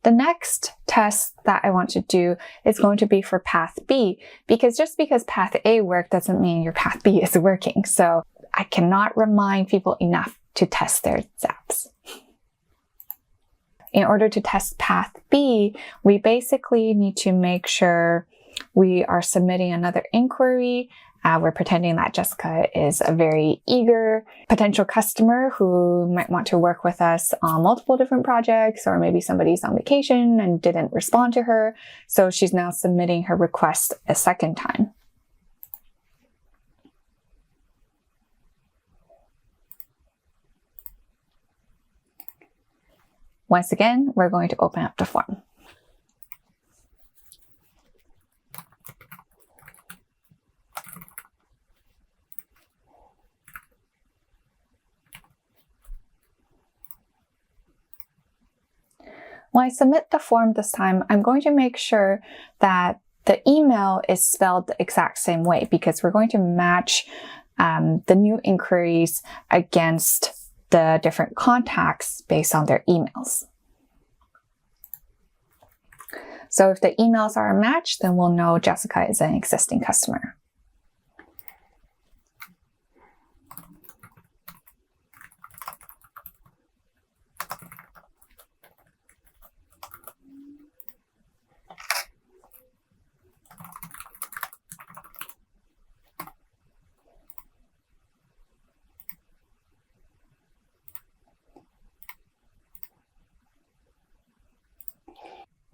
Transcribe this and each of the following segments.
The next test that I want to do is going to be for path B, because just because path A worked doesn't mean your path B is working. So I cannot remind people enough to test their Zaps. In order to test path B, we basically need to make sure we are submitting another inquiry. We're pretending that Jessica is a very eager potential customer who might want to work with us on multiple different projects, or maybe somebody's on vacation and didn't respond to her. So she's now submitting her request a second time. Once again, we're going to open up the form. When I submit the form this time, I'm going to make sure that the email is spelled the exact same way, because we're going to match the new inquiries against the different contacts based on their emails. So if the emails are a match, then we'll know Jessica is an existing customer.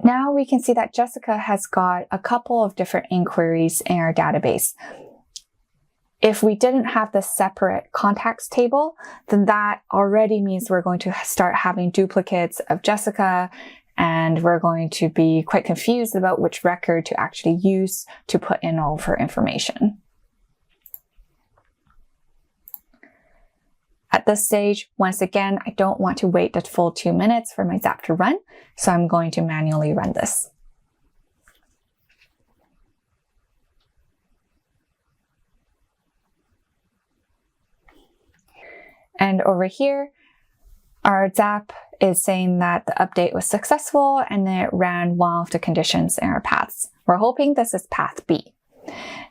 Now we can see that Jessica has got a couple of different inquiries in our database. If we didn't have the separate contacts table, then that already means we're going to start having duplicates of Jessica, and we're going to be quite confused about which record to actually use to put in all of her information. At this stage, once again, I don't want to wait the full 2 minutes for my Zap to run, so I'm going to manually run this. And over here, our Zap is saying that the update was successful and it ran one of the conditions in our paths. We're hoping this is path B.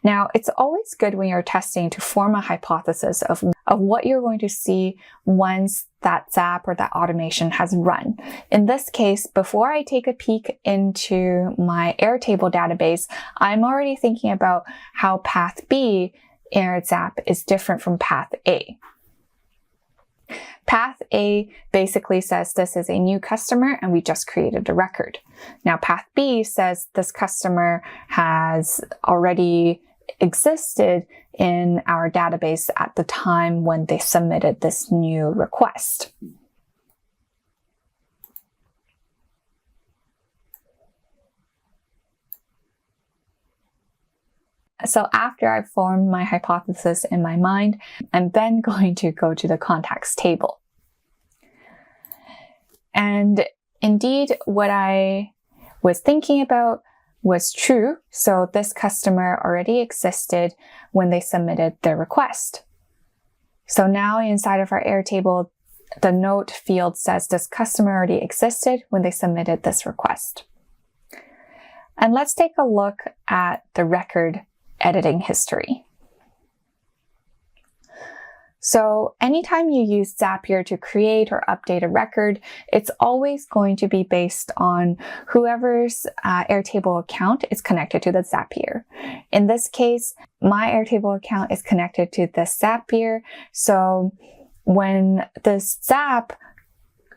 Now, it's always good when you're testing to form a hypothesis of what you're going to see once that Zap or that automation has run. In this case, before I take a peek into my Airtable database, I'm already thinking about how path B in our Zap is different from path A. Path A basically says this is a new customer and we just created a record. Now path B says this customer has already existed in our database at the time when they submitted this new request. So after I've formed my hypothesis in my mind, I'm then going to go to the contacts table. And indeed, what I was thinking about was true. So this customer already existed when they submitted their request. So now inside of our Airtable, the note field says this customer already existed when they submitted this request. And let's take a look at the record editing history. So anytime you use Zapier to create or update a record, it's always going to be based on whoever's Airtable account is connected to the Zapier. In this case, my Airtable account is connected to the Zapier. So when the Zap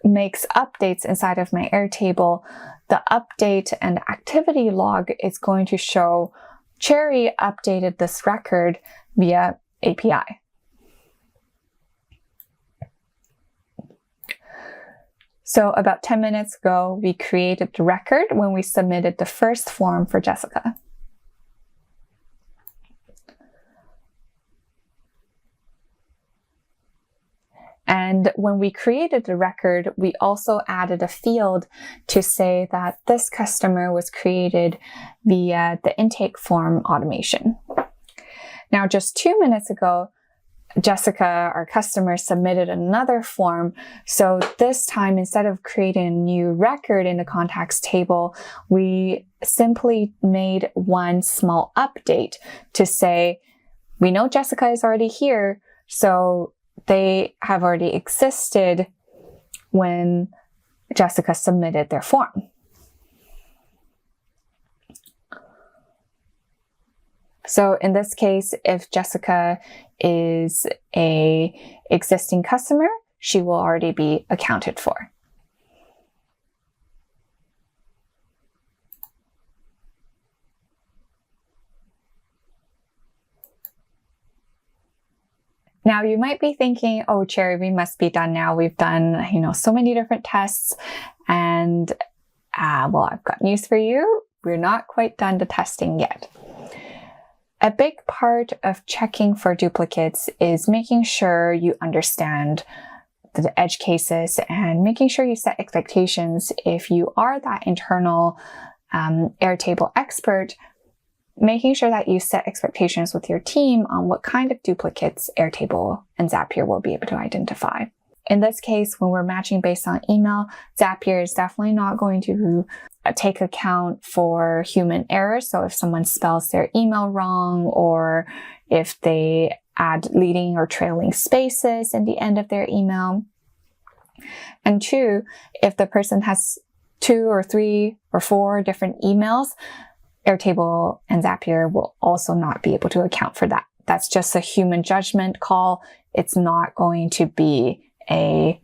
makes updates inside of my Airtable, the update and activity log is going to show Cherry updated this record via API. So about 10 minutes ago, we created the record when we submitted the first form for Jessica. And when we created the record, we also added a field to say that this customer was created via the intake form automation. Now, just 2 minutes ago, Jessica, our customer, submitted another form. So this time, instead of creating a new record in the contacts table, we simply made one small update to say, we know Jessica is already here, so they have already existed when Jessica submitted their form. So in this case, if Jessica is an existing customer, she will already be accounted for. Now you might be thinking, oh, Cherry, we must be done now. We've done, so many different tests, and well, I've got news for you. We're not quite done the testing yet. A big part of checking for duplicates is making sure you understand the edge cases and making sure you set expectations. If you are that internal Airtable expert, making sure that you set expectations with your team on what kind of duplicates Airtable and Zapier will be able to identify. In this case, when we're matching based on email, Zapier is definitely not going to take account for human errors. So if someone spells their email wrong, or if they add leading or trailing spaces in the end of their email. And two, if the person has 2 or 3 or 4 different emails, Airtable and Zapier will also not be able to account for that. That's just a human judgment call. It's not going to be a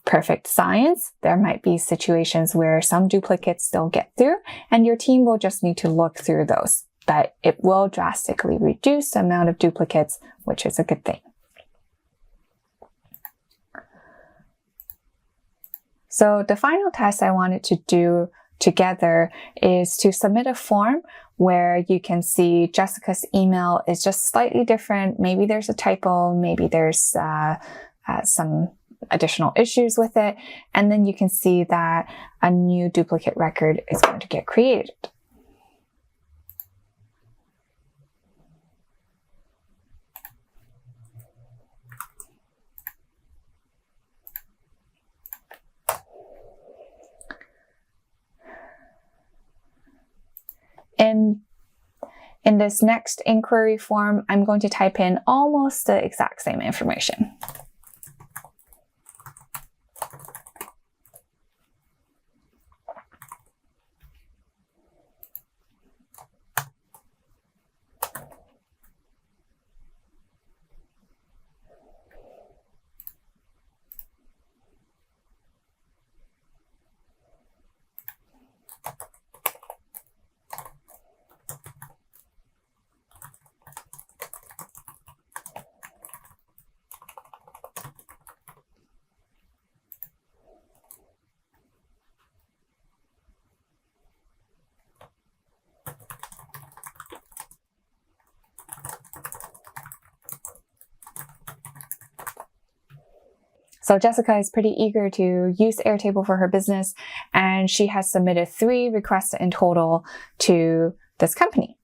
perfect science. There might be situations where some duplicates still get through, and your team will just need to look through those. But it will drastically reduce the amount of duplicates, which is a good thing. So the final test I wanted to do together is to submit a form where you can see Jessica's email is just slightly different. Maybe there's a typo, maybe there's some additional issues with it. And then you can see that a new duplicate record is going to get created. In this next inquiry form, I'm going to type in almost the exact same information. So Jessica is pretty eager to use Airtable for her business, and she has submitted 3 requests in total to this company.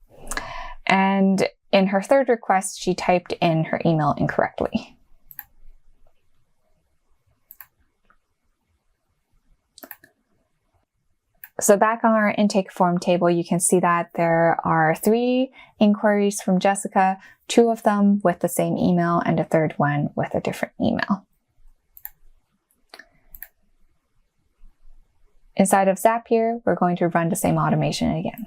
And in her 3rd request, she typed in her email incorrectly. So back on our intake form table, you can see that there are 3 inquiries from Jessica, 2 of them with the same email and a 3rd one with a different email. Inside of Zapier, we're going to run the same automation again.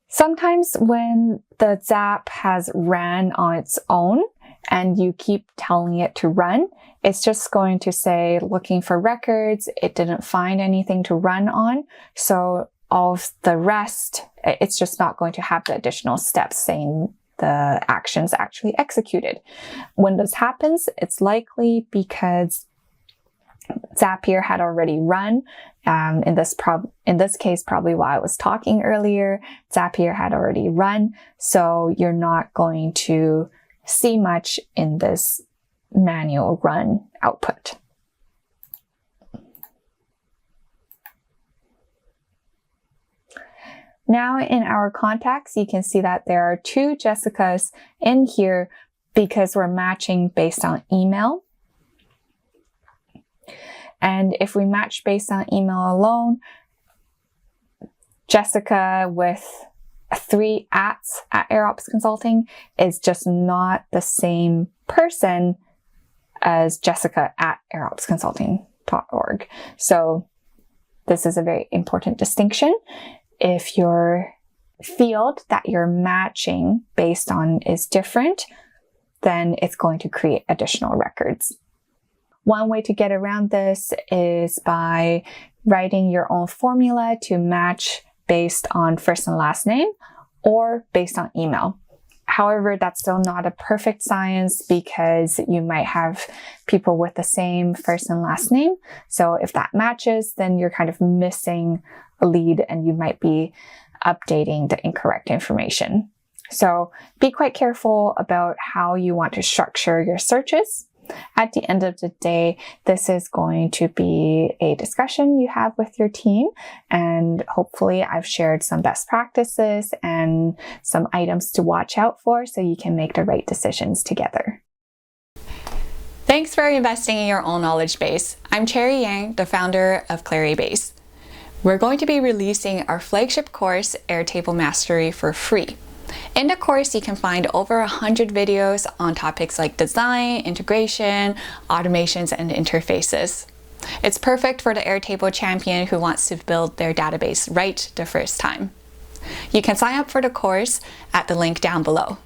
Sometimes when the Zap has ran on its own and you keep telling it to run, it's just going to say looking for records. It didn't find anything to run on. So all of the rest, it's just not going to have the additional steps saying the actions actually executed. When this happens, it's likely because Zapier had already run. In this case, probably while I was talking earlier, Zapier had already run. So you're not going to see much in this manual run output. Now in our contacts, you can see that there are 2 Jessicas in here because we're matching based on email. And if we match based on email alone, Jessica with 3 ats at AirOps Consulting is just not the same person as Jessica at airopsconsulting.org. So this is a very important distinction. If your field that you're matching based on is different, then it's going to create additional records. One way to get around this is by writing your own formula to match based on first and last name or based on email. However, that's still not a perfect science because you might have people with the same first and last name. So if that matches, then you're kind of missing a lead and you might be updating the incorrect information. So be quite careful about how you want to structure your searches. At the end of the day, this is going to be a discussion you have with your team, and hopefully I've shared some best practices and some items to watch out for so you can make the right decisions together. Thanks for investing in your own knowledge base. I'm Cherry Yang, the founder of Claribase. We're going to be releasing our flagship course, Airtable Mastery, for free. In the course, you can find over 100 videos on topics like design, integration, automations, and interfaces. It's perfect for the Airtable champion who wants to build their database right the first time. You can sign up for the course at the link down below.